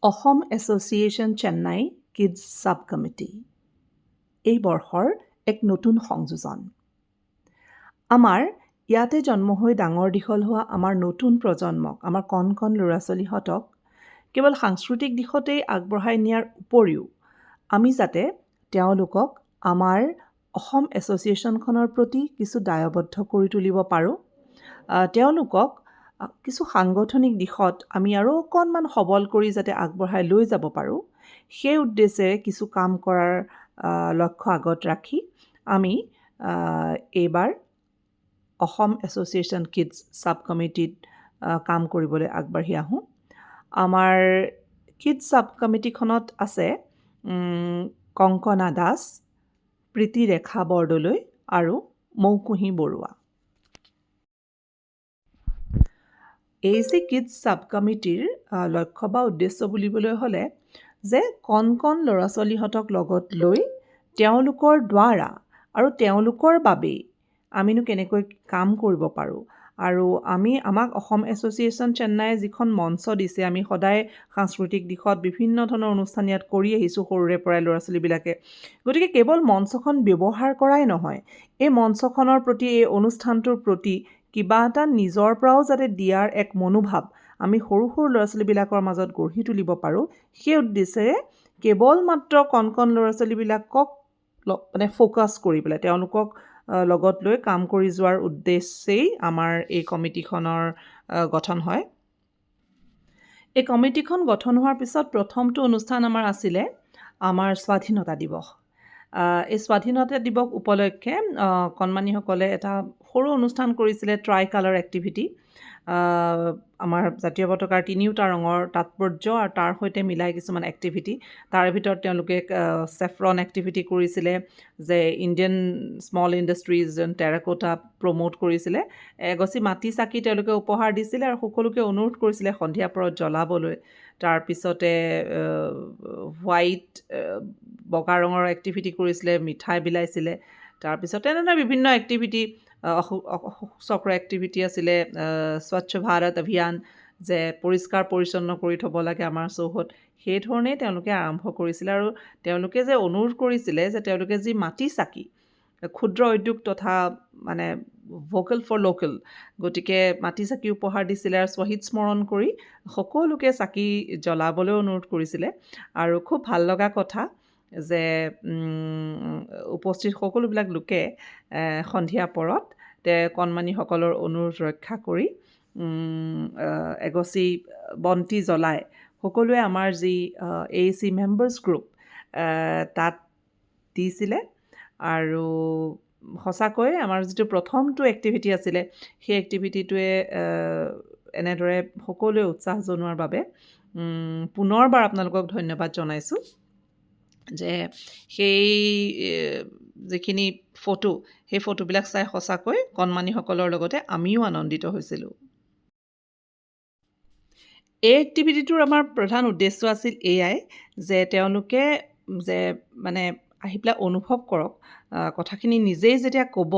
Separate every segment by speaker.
Speaker 1: Assam association Chennai kids sub committee এই বৰ্ষৰ এক নতুন সংযোজন। আমাৰ ইয়াতে জন্ম হৈ ডাঙৰ দীঘল হোৱা আমাৰ নতুন প্ৰজন্মক, আমাৰ কণ কণ ল'ৰা ছোৱালীহঁতক কেৱল সাংস্কৃতিক দিশতেই আগবঢ়াই নিয়াৰ উপৰিও আমি যাতে তেওঁলোকক আমাৰ অসম এছ'চিয়েশ্যনখনৰ প্ৰতি কিছু দায়বদ্ধ কৰি তুলিব পাৰোঁ, তেওঁলোকক কিছু সাংগঠনিক দিশত আমি আৰু অকণমান সবল কৰি যাতে আগবঢ়াই লৈ যাব পাৰোঁ, সেই উদ্দেশ্যেৰে কিছু কাম কৰাৰ লক্ষ্য আগত ৰাখি আমি এইবাৰ অসম এছ'চিয়েশ্যন কিডছ ছাব কমিটিত কাম কৰিবলৈ আগবাঢ়ি আহোঁ। আমাৰ কিডছ ছাব কমিটিখনত আছে কংকনা দাস, প্ৰীতিৰেখা বৰদলৈ আৰু মৌকুঁহী বৰুৱা। এই যে কিডছ ছাব কমিটিৰ লক্ষ্য বা উদ্দেশ্য বুলিবলৈ হ'লে যে কণ কণ ল'ৰা ছোৱালীহঁতক লগত লৈ তেওঁলোকৰ দ্বাৰা আৰু তেওঁলোকৰ বাবেই আমিনো কেনেকৈ কাম কৰিব পাৰোঁ, আৰু আমাক অসম এছ'চিয়েশ্যন চেন্নাই যিখন মঞ্চ দিছে, আমি সদায় সাংস্কৃতিক দিশত বিভিন্ন ধৰণৰ অনুষ্ঠান ইয়াত কৰি আহিছোঁ সৰুৰে পৰাই ল'ৰা ছোৱালীবিলাকে। গতিকে কেৱল মঞ্চখন ব্যৱহাৰ কৰাই নহয়, এই মঞ্চখনৰ প্ৰতি, এই অনুষ্ঠানটোৰ প্ৰতি কিবা এটা নিজৰ পৰাও যাতে দিয়াৰ এক মনোভাৱ আমি সৰু সৰু ল'ৰা ছোৱালীবিলাকৰ মাজত গঢ়ি তুলিব পাৰোঁ, সেই উদ্দেশ্যেৰে কেৱল মাত্ৰ কণ কণ ল'ৰা ছোৱালীবিলাকক মানে ফ'কাছ কৰি পেলাই তেওঁলোকক লগত লৈ কাম কৰি যোৱাৰ উদ্দেশ্যেই আমাৰ এই কমিটিখনৰ গঠন হয়। এই কমিটিখন গঠন হোৱাৰ পিছত প্ৰথমটো অনুষ্ঠান আমাৰ আছিলে আমাৰ স্বাধীনতা দিৱস। এই স্বাধীনতা দিৱস উপলক্ষে কণমানিসকলে এটা সৰু অনুষ্ঠান কৰিছিলে, ট্ৰাই কালাৰ এক্টিভিটি। আমাৰ জাতীয় পতাকাৰ তিনিওটা ৰঙৰ তাৎপৰ্য আৰু তাৰ সৈতে মিলাই কিছুমান এক্টিভিটি, তাৰে ভিতৰত তেওঁলোকে চেফ্ৰন এক্টিভিটি কৰিছিলে, যে Indian small industries terracotta promote কৰিছিলে, এগছি মাটি চাকি তেওঁলোকে উপহাৰ দিছিলে আৰু সকলোকে অনুৰোধ কৰিছিলে সন্ধিয়া পৰত জ্বলাবলৈ। তাৰপিছতে হোৱাইট বগা ৰঙৰ এক্টিভিটি কৰিছিলে, মিঠাই বিলাইছিলে। তাৰপিছত তেনেধৰণৰ বিভিন্ন এক্টিভিটি, চক্ৰ এক্টিভিটি আছিলে, স্বচ্ছ ভাৰত অভিযান, যে পৰিষ্কাৰ পৰিচ্ছন্ন কৰি থ'ব লাগে আমাৰ চৌহদ, সেই ধৰণেই তেওঁলোকে আৰম্ভ কৰিছিলে। আৰু তেওঁলোকে যে অনুৰোধ কৰিছিলে যে তেওঁলোকে যি মাটি চাকি, ক্ষুদ্ৰ উদ্যোগ তথা মানে ভোকেল ফৰ লোকেল, গতিকে মাটি চাকি উপহাৰ দিছিলে আৰু শ্বহীদ স্মৰণ কৰি সকলোকে চাকি জ্বলাবলৈ অনুৰোধ কৰিছিলে। আৰু খুব ভাল লগা কথা যে উপস্থিত সকলোবিলাক লোকে সন্ধিয়া পৰত কণমানিসকলৰ অনুৰোধ ৰক্ষা কৰি এগছি বন্তি জ্বলাই সকলোৱে আমাৰ যি AC মেম্বাৰ্ছ গ্ৰুপ তাত দিছিলে। আৰু সঁচাকৈ আমাৰ যিটো প্ৰথমটো এক্টিভিটি আছিলে, সেই এক্টিভিটিটোৱে এনেদৰে সকলোৱে উৎসাহ জনোৱাৰ বাবে পুনৰবাৰ আপোনালোকক ধন্যবাদ জনাইছোঁ। যে সেই যিখিনি ফটো, সেই ফটোবিলাক চাই সঁচাকৈ কণমানিসকলৰ লগতে আমিও আনন্দিত হৈছিলোঁ। এই এক্টিভিটিটোৰ আমাৰ প্ৰধান উদ্দেশ্য আছিল এয়াই যে তেওঁলোকে যে মানে আহি পেলাই অনুভৱ কৰক, কথাখিনি নিজেই যেতিয়া ক'ব,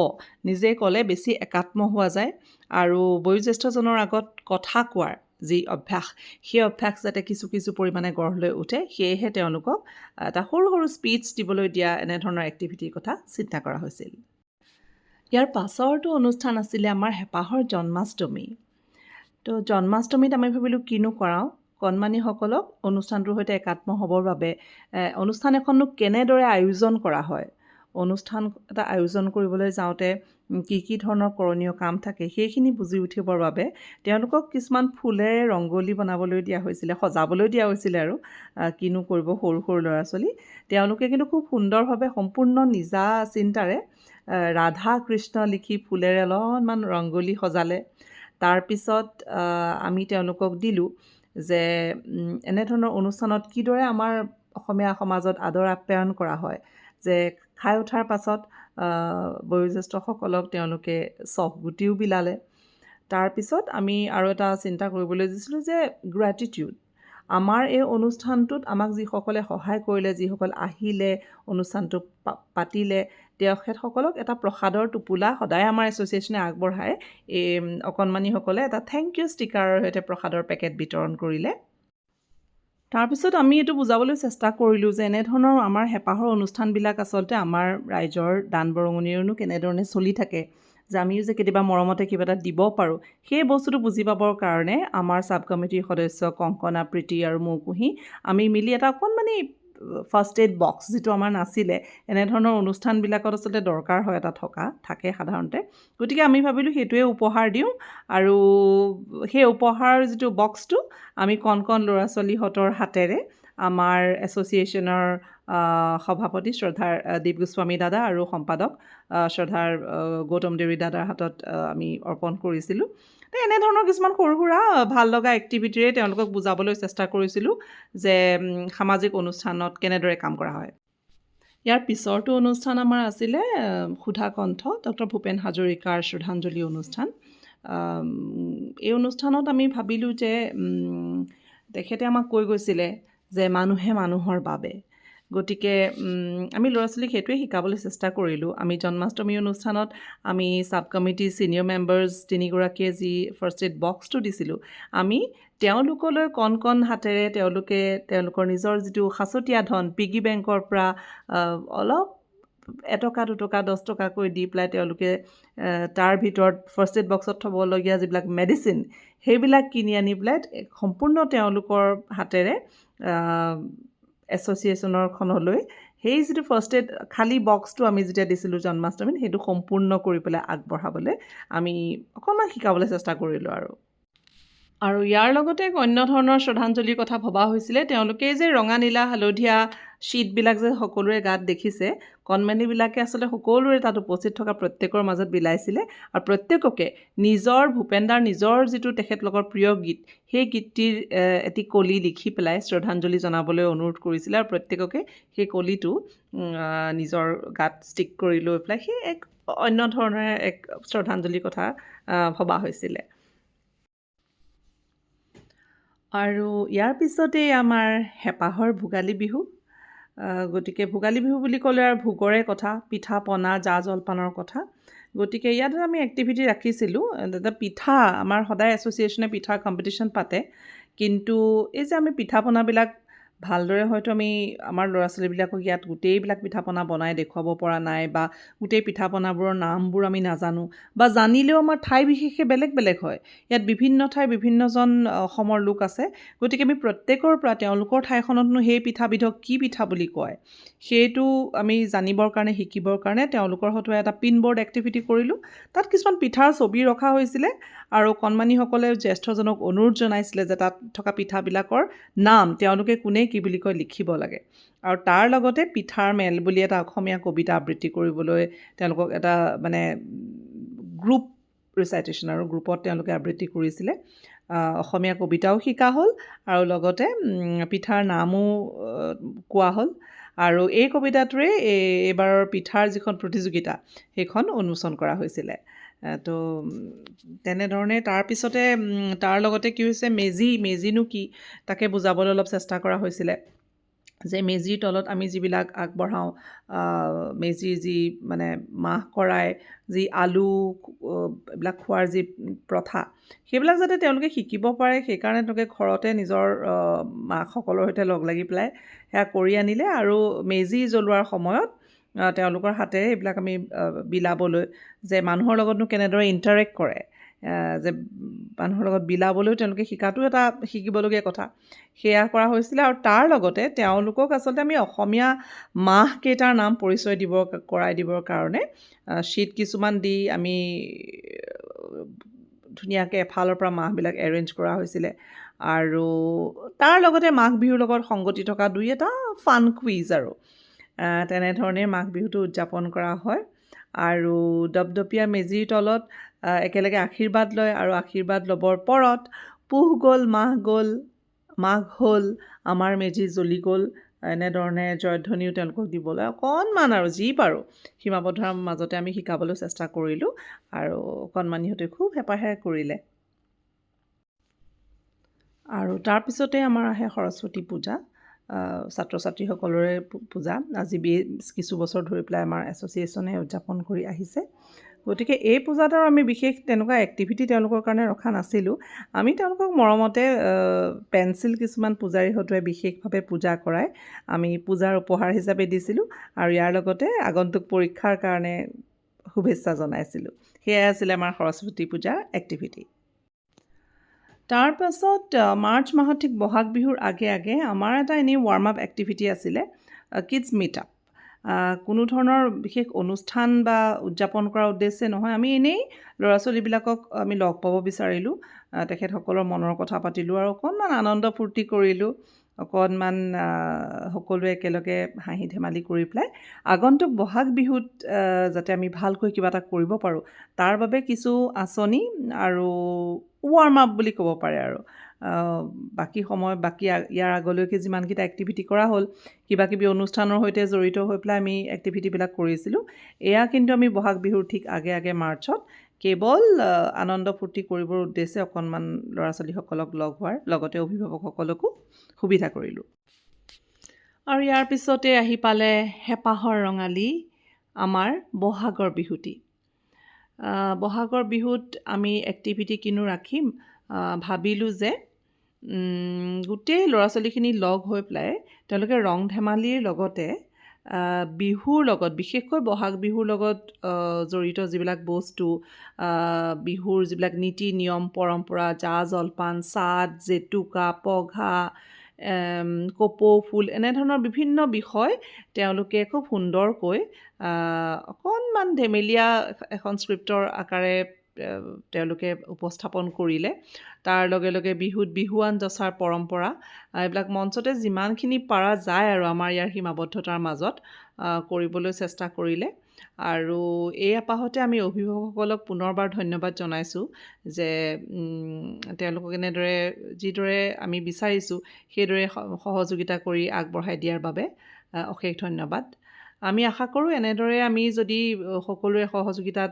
Speaker 1: নিজেই ক'লে বেছি একাত্ম হোৱা যায়, আৰু বয়োজ্যেষ্ঠজনৰ আগত কথা কোৱাৰ যি অভ্যাস, সেই অভ্যাস যাতে কিছু কিছু পৰিমাণে গঢ় লৈ উঠে, সেয়েহে তেওঁলোকক এটা সৰু সৰু স্পীচ দিবলৈ দিয়া এনেধৰণৰ এক্টিভিটিৰ কথা চিন্তা কৰা হৈছিল। ইয়াৰ পাছৰটো অনুষ্ঠান আছিলে আমাৰ হেঁপাহৰ জন্মাষ্টমী। তো জন্মাষ্টমীত আমি ভাবিলোঁ কিনো কৰাওঁ, কণমানিসকলক অনুষ্ঠানটোৰ সৈতে একাত্ম হ'বৰ বাবে অনুষ্ঠান এখননো কেনেদৰে আয়োজন কৰা হয়, অনুষ্ঠান এটা আয়োজন কৰিবলৈ যাওঁতে কি কি ধৰণৰ কৰণীয় কাম থাকে, সেইখিনি বুজি উঠিবৰ বাবে তেওঁলোকক কিছুমান ফুলেৰে ৰংগলী বনাবলৈ দিয়া হৈছিলে, সজাবলৈ দিয়া হৈছিলে। আৰু কিনো কৰিব সৰু সৰু ল'ৰা ছোৱালী, তেওঁলোকে কিন্তু খুব সুন্দৰভাৱে সম্পূৰ্ণ নিজা চিন্তাৰে ৰাধা কৃষ্ণ লিখি ফুলেৰে অলপমান ৰংগলী সজালে। তাৰপিছত আমি তেওঁলোকক দিলোঁ যে এনেধৰণৰ অনুষ্ঠানত কিদৰে আমাৰ অসমীয়া সমাজত আদৰ আপ্যায়ন কৰা হয়, যে খাই উঠাৰ পাছত বয়োজ্যেষ্ঠসকলক তেওঁলোকে চফগুটিও বিলালে। তাৰপিছত আমি আৰু এটা চিন্তা কৰিবলৈ দিছিলোঁ যে গ্ৰেটিটিউড, আমাৰ এই অনুষ্ঠানটোত আমাক যিসকলে সহায় কৰিলে, যিসকল আহিলে, অনুষ্ঠানটো পাতিলে, তেখেতসকলক এটা প্ৰসাদৰ টোপোলা সদায় আমাৰ এছ'চিয়েশ্যনে আগবঢ়ায়। এই অকণমানিসকলে এটা থেংক ইউ ষ্টিকাৰৰ সৈতে প্ৰসাদৰ পেকেট বিতৰণ কৰিলে। তাৰপিছত আমি এইটো বুজাবলৈ চেষ্টা কৰিলোঁ যে এনেধৰণৰ আমাৰ হেঁপাহৰ অনুষ্ঠানবিলাক আচলতে আমাৰ ৰাইজৰ দান বৰঙণিৰনো কেনেধৰণে চলি থাকে, যে আমিও যে কেতিয়াবা মৰমতে কিবা এটা দিব পাৰোঁ, সেই বস্তুটো বুজি পাবৰ কাৰণে আমাৰ ছাব কমিটিৰ সদস্য কংকনা, প্ৰীতি আৰু মৌকুহি আমি মিলি এটা অকণমানি ফাৰ্ষ্ট এইড বক্স, যিটো আমাৰ নাছিলে, এনেধৰণৰ অনুষ্ঠানবিলাকত আচলতে দৰকাৰ হয়, এটা থাকে সাধাৰণতে। গতিকে আমি ভাবিলোঁ সেইটোৱে উপহাৰ দিওঁ, আৰু সেই উপহাৰ যিটো বক্সটো আমি কণ ল'ৰা ছোৱালীহঁতৰ হাতেৰে আমাৰ এছ'চিয়েশ্যনৰ সভাপতি শ্ৰদ্ধাৰ দীপ গোস্বামী দাদা আৰু সম্পাদক শ্ৰদ্ধাৰ গৌতম দেৱী দাদাৰ হাতত আমি অৰ্পণ কৰিছিলোঁ। তো এনেধৰণৰ কিছুমান সৰু সুৰা ভাল লগা এক্টিভিটিৰে তেওঁলোকক বুজাবলৈ চেষ্টা কৰিছিলোঁ যে সামাজিক অনুষ্ঠানত কেনেদৰে কাম কৰা হয়। ইয়াৰ পিছৰটো অনুষ্ঠান আমাৰ আছিলে সুধা কণ্ঠ, ডক্টৰ ভূপেন হাজৰিকাৰ শ্ৰদ্ধাঞ্জলি অনুষ্ঠান। এই অনুষ্ঠানত আমি ভাবিলোঁ যে তেখেতে আমাক কৈ গৈছিলে যে মানুহে মানুহৰ বাবে। গতিকে আমি ল'ৰা ছোৱালীক সেইটোৱে শিকাবলৈ চেষ্টা কৰিলোঁ। আমি জন্মাষ্টমী অনুষ্ঠানত আমি ছাব কমিটি ছিনিয়ৰ মেম্বাৰ্ছ 3গৰাকীয়ে যি ফাৰ্ষ্ট এইড বক্সটো দিছিলোঁ, আমি তেওঁলোকলৈ কণ হাতেৰে তেওঁলোকৰ নিজৰ যিটো সাঁচতীয়া ধন পিগী বেংকৰ পৰা অলপ 1 টকা 2 টকা 10 টকাকৈ দি পেলাই তেওঁলোকে তাৰ ভিতৰত ফাৰ্ষ্ট এইড বক্সত থ'বলগীয়া যিবিলাক মেডিচিন, সেইবিলাক কিনি আনি পেলাই সম্পূৰ্ণ তেওঁলোকৰ হাতেৰে এছ'চিয়েশ্যনৰখনলৈ সেই যিটো ফাৰ্ষ্ট এইড খালী বক্সটো আমি যেতিয়া দিছিলোঁ জন্মাষ্টমীত, সেইটো সম্পূৰ্ণ কৰি পেলাই আগবঢ়াবলৈ আমি অকণমান শিকাবলৈ চেষ্টা কৰিলোঁ। আৰু ইয়াৰ লগতে অন্য ধৰণৰ শ্ৰদ্ধাঞ্জলিৰ কথা ভবা হৈছিলে। তেওঁলোকে যে ৰঙা নীলা হালধীয়া শ্বীটবিলাক যে সকলোৰে গাত দেখিছে, কণমানিবিলাকে আচলতে সকলোৰে তাত উপস্থিত থকা প্ৰত্যেকৰ মাজত বিলাইছিলে, আৰু প্ৰত্যেককে ভূপেনদাৰ নিজৰ যিটো তেখেতলোকৰ প্ৰিয় গীত, সেই গীতটিৰ এটি কলি লিখি পেলাই শ্ৰদ্ধাঞ্জলি জনাবলৈ অনুৰোধ কৰিছিলে, আৰু প্ৰত্যেককে সেই কলিটো নিজৰ গাত ষ্টিক কৰি লৈ পেলাই সেই এক অন্য ধৰণে এক শ্ৰদ্ধাঞ্জলিৰ কথা ভবা হৈছিলে। আৰু ইয়াৰ পিছতেই আমাৰ হেঁপাহৰ ভোগালী বিহু। গতিকে ভোগালী বিহু বুলি ক'লে আৰু ভোগৰে কথা, পিঠা পনা জা জলপানৰ কথা। গতিকে ইয়াত আমি এক্টিভিটি ৰাখিছিলোঁ। পিঠা আমাৰ সদায় এছ'চিয়েশ্যনে পিঠাৰ কম্পিটিশ্যন পাতে, কিন্তু এই যে আমি পিঠা পনাবিলাক ভালদৰে হয়তো আমি আমাৰ ল'ৰা ছোৱালীবিলাকক ইয়াত গোটেইবিলাক পিঠা পনা বনাই দেখুৱাব পৰা নাই, বা গোটেই পিঠা পনাবোৰৰ নামবোৰ আমি নাজানো, বা জানিলেও আমাৰ ঠাই বিশেষে বেলেগ বেলেগ হয়। ইয়াত বিভিন্ন ঠাইৰ বিভিন্নজন অসমৰ লোক আছে। গতিকে আমি প্ৰত্যেকৰ পৰা তেওঁলোকৰ ঠাইখনতনো সেই পিঠাবিধক কি পিঠা বুলি কয়, সেইটো আমি জানিবৰ কাৰণে, শিকিবৰ কাৰণে তেওঁলোকৰ হতুৱাই এটা পিনবৰ্ড এক্টিভিটি কৰিলোঁ। তাত কিছুমান পিঠাৰ ছবি ৰখা হৈছিলে, আৰু কণমানিসকলে জ্যেষ্ঠজনক অনুৰোধ জনাইছিলে যে তাত থকা পিঠাবিলাকৰ নাম তেওঁলোকে কোনে কি বুলি কয় লিখিব লাগে। আৰু তাৰ লগতে পিঠাৰ মেল বুলি এটা অসমীয়া কবিতা আবৃত্তি কৰিবলৈ তেওঁলোকক এটা মানে গ্ৰুপ ৰিচাইটেশ্যন, আৰু গ্ৰুপত তেওঁলোকে আবৃত্তি কৰিছিলে। অসমীয়া কবিতাও শিকা হ'ল, আৰু লগতে পিঠাৰ নামো কোৱা হ'ল। আৰু এই কবিতাটোৰে এইবাৰৰ পিঠাৰ যিখন প্ৰতিযোগিতা, সেইখন উন্মোচন কৰা হৈছিলে। তো তেনেধৰণে তাৰপিছতে তাৰ লগতে কি হৈছে, মেজিনো কি তাকে বুজাবলৈ অলপ চেষ্টা কৰা হৈছিলে, যে মেজিৰ তলত আমি যিবিলাক আগবঢ়াওঁ, মেজিৰ যি মানে মাহ কৰাই যি আলু এইবিলাক খোৱাৰ যি প্ৰথা, সেইবিলাক যাতে তেওঁলোকে শিকিব পাৰে, সেইকাৰণে তেওঁলোকে ঘৰতে নিজৰ মাকসকলৰ সৈতে লগ লাগি পেলাই সেয়া কৰি আনিলে। আৰু মেজি জ্বলোৱাৰ সময়ত তেওঁলোকৰ হাতেৰে এইবিলাক আমি বিলাবলৈ, যে মানুহৰ লগতনো কেনেদৰে ইণ্টাৰেক্ট কৰে, যে মানুহৰ লগত বিলাবলৈও তেওঁলোকে শিকাটো এটা শিকিবলগীয়া কথা, সেয়া কৰা হৈছিলে। আৰু তাৰ লগতে তেওঁলোকক আচলতে আমি অসমীয়া মাহকেইটাৰ নাম পৰিচয় কৰাই দিবৰ কাৰণে শ্বীট কিছুমান দি আমি ধুনীয়াকৈ এফালৰ পৰা মাহবিলাক এৰেঞ্জ কৰা হৈছিলে। আৰু তাৰ লগতে মাঘ বিহুৰ লগত সংগতি থকা দুই এটা ফান কুইজ, আৰু তেনেধৰণে মাঘ বিহুটো উদযাপন কৰা হয়। আৰু দপদপীয়া মেজিৰ তলত একেলগে আশীৰ্বাদ লয়, আৰু আশীৰ্বাদ ল'বৰ পৰত পুহ গ'ল মাঘ হ'ল আমাৰ মেজি জ্বলি গ'ল, এনেধৰণে জয়ধ্বনিও তেওঁলোকক দিবলৈ অকণমান আৰু যি পাৰোঁ সীমাবদ্ধৰ মাজতে আমি শিকাবলৈ চেষ্টা কৰিলোঁ, আৰু কণমানিহঁতে খুব হেঁপাহেৰে কৰিলে। আৰু তাৰপিছতে আমাৰ আহে সৰস্বতী পূজা, ছাত্ৰ ছাত্ৰীসকলৰে পূজা। আজি কিছু বছৰ ধৰি পেলাই আমাৰ এছ'চিয়েশ্যনে উদযাপন কৰি আহিছে। গতিকে এই পূজাত আৰু আমি বিশেষ তেনেকুৱা এক্টিভিটি তেওঁলোকৰ কাৰণে ৰখা নাছিলোঁ। আমি তেওঁলোকক মৰমতে পেঞ্চিল কিছুমান পূজাৰী হতুৱাই বিশেষভাৱে পূজা কৰাই আমি পূজাৰ উপহাৰ হিচাপে দিছিলোঁ আৰু ইয়াৰ লগতে আগন্তুক পৰীক্ষাৰ কাৰণে শুভেচ্ছা জনাইছিলোঁ। সেয়াই আছিলে আমাৰ সৰস্বতী পূজাৰ এক্টিভিটি। তাৰ পাছত মাৰ্চ মাহত ঠিক বহাগ বিহুৰ আগে আগে আমাৰ এটা এনেই ৱাৰ্ম আপ এক্টিভিটি আছিলে, কিডছ মিট আপ। কোনো ধৰণৰ বিশেষ অনুষ্ঠান বা উদযাপন কৰাৰ উদ্দেশ্যে নহয়, আমি এনেই ল'ৰা ছোৱালীবিলাকক আমি লগ পাব বিচাৰিলোঁ, তেখেতসকলৰ মনৰ কথা পাতিলোঁ আৰু অকণমান আনন্দ ফূৰ্তি কৰিলোঁ, অকণমান সকলোৱে একেলগে হাঁহি ধেমালি কৰি পেলাই আগন্তুক বহাগ বিহুত যাতে আমি ভালকৈ কিবা এটা কৰিব পাৰোঁ তাৰ বাবে কিছু আঁচনি আৰু ৱাৰ্ম আপ বুলি ক'ব পাৰে আৰু বাকী ইয়াৰ আগলৈকে যিমানকেইটা এক্টিভিটি কৰা হ'ল, কিবা কিবি অনুষ্ঠানৰ সৈতে জড়িত হৈ পেলাই আমি এক্টিভিটিবিলাক কৰিছিলোঁ। এয়া কিন্তু আমি বহাগ বিহুৰ ঠিক আগে আগে মাৰ্চত কেৱল আনন্দ ফূৰ্তি কৰিবৰ উদ্দেশ্যে অকণমান ল'ৰা ছোৱালীসকলক লগ হোৱাৰ লগতে অভিভাৱকসকলকো সুবিধা কৰিলোঁ। আৰু ইয়াৰ পিছতে আহি পালে হেঁপাহৰ ৰঙালী আমাৰ বহাগৰ বিহুটি। বহাগৰ বিহুত আমি এক্টিভিটি কিনো ৰাখিম, ভাবিলোঁ যে গোটেই ল'ৰা ছোৱালীখিনি লগ হৈ পেলাই তেওঁলোকে ৰং ধেমালিৰ লগতে বিহুৰ লগত, বিশেষকৈ বহাগ বিহুৰ লগত জড়িত যিবিলাক বস্তু, বিহুৰ যিবিলাক নীতি নিয়ম পৰম্পৰা, জা জলপান, চাট, জেতুকা, পঘা, কপৌ ফুল, এনেধৰণৰ বিভিন্ন বিষয় তেওঁলোকে খুব সুন্দৰকৈ অকণমান ধেমেলীয়া এখন স্ক্ৰিপ্টৰ আকাৰে তেওঁলোকে উপস্থাপন কৰিলে। তাৰ লগে লগে বিহুত বিহুৱান যচাৰ পৰম্পৰা, এইবিলাক মঞ্চতে যিমানখিনি পাৰা যায় আৰু আমাৰ ইয়াৰ সীমাবদ্ধতাৰ মাজত কৰিবলৈ চেষ্টা কৰিলে। আৰু এই আপাহতে আমি অভিভাৱকসকলক পুনৰবাৰ ধন্যবাদ জনাইছোঁ যে তেওঁলোকক এনেদৰে যিদৰে আমি বিচাৰিছোঁ সেইদৰে সহযোগিতা কৰি আগবঢ়াই দিয়াৰ বাবে অশেষ ধন্যবাদ। আমি আশা কৰোঁ এনেদৰে আমি যদি সকলোৰে সহযোগিতাত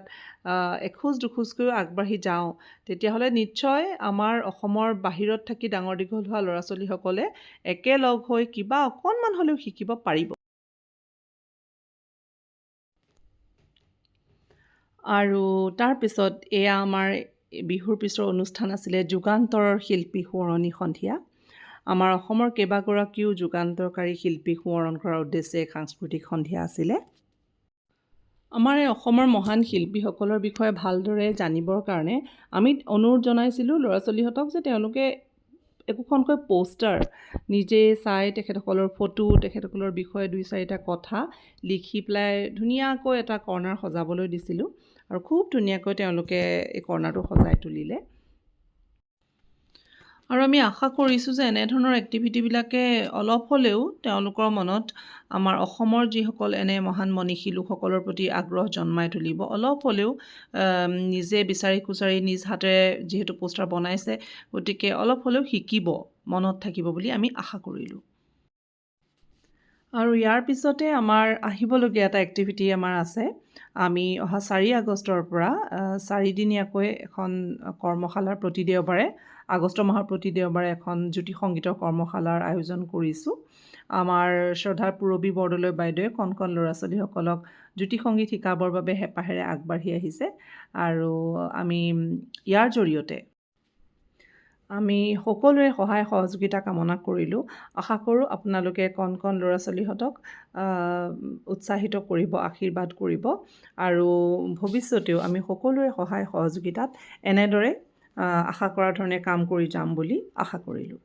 Speaker 1: এখোজ দুখোজকৈও আগবাঢ়ি যাওঁ তেতিয়াহ'লে নিশ্চয় আমাৰ অসমৰ বাহিৰত থাকি ডাঙৰ দীঘল হোৱা ল'ৰা ছোৱালীসকলে একেলগ হৈ কিবা অকণমান হ'লেও শিকিব পাৰিব। আৰু তাৰপিছত এয়া আমাৰ বিহুৰ পিছৰ অনুষ্ঠান আছিলে যুগান্তৰৰ শিল্পী সোঁৱৰণি সন্ধিয়া। আমাৰ অসমৰ কেইবাগৰাকীও যুগান্তৰকাৰী শিল্পীক সোঁৱৰণ কৰাৰ উদ্দেশ্যে সাংস্কৃতিক সন্ধিয়া আছিলে। আমাৰ এই অসমৰ মহান শিল্পীসকলৰ বিষয়ে ভালদৰে জানিবৰ কাৰণে আমি অনুৰোধ জনাইছিলোঁ ল'ৰা ছোৱালীহঁতক যে তেওঁলোকে একোখনকৈ পোষ্টাৰ নিজে চাই তেখেতসকলৰ ফটো, তেখেতসকলৰ বিষয়ে 2-4টা কথা লিখি পেলাই ধুনীয়াকৈ এটা কৰ্ণাৰ সজাবলৈ দিছিলোঁ আৰু খুব ধুনীয়াকৈ তেওঁলোকে এই কৰ্ণাৰটো সজাই তুলিলে। আৰু আমি আশা কৰিছোঁ যে এনেধৰণৰ এক্টিভিটিবিলাকে অলপ হ'লেও তেওঁলোকৰ মনত আমাৰ অসমৰ যিসকল এনে মহান মনীষী লোকসকলৰ প্ৰতি আগ্ৰহ জন্মাই তুলিব। অলপ হ'লেও নিজে বিচাৰি খুচাৰি নিজ হাতেৰে যিহেতু পোষ্টাৰ বনাইছে, গতিকে অলপ হ'লেও শিকিব, মনত থাকিব বুলি আমি আশা কৰিলোঁ। আৰু ইয়াৰ পিছতে আমাৰ আহিবলগীয়া এটা এক্টিভিটি আমাৰ আছে। আমি অহা 4 আগষ্টৰ পৰা 4দিনীয়াকৈ এখন কৰ্মশালাৰ প্ৰতি দেওবাৰে, আগষ্ট মাহৰ প্ৰতি দেওবাৰে এখন জ্যোতি সংগীতৰ কৰ্মশালাৰ আয়োজন কৰিছোঁ। আমাৰ শ্ৰদ্ধাৰ পূৰবী বৰদলৈ বাইদেৱে কণ কণ ল'ৰা ছোৱালীসকলক জ্যোতি সংগীত শিকাবৰ বাবে হেঁপাহেৰে আগবাঢ়ি আহিছে আৰু আমি ইয়াৰ জৰিয়তে আমি সকলোৰে সহায় সহযোগিতা কামনা কৰিলোঁ। আশা কৰোঁ আপোনালোকে কণ কণ ল'ৰা ছোৱালীহঁতক উৎসাহিত কৰিব, আশীৰ্বাদ কৰিব আৰু ভৱিষ্যতেও আমি সকলোৰে সহায় সহযোগিতাত এনেদৰে আশা কৰাৰ ধৰণে কাম কৰি যাম বুলি আশা কৰিলোঁ।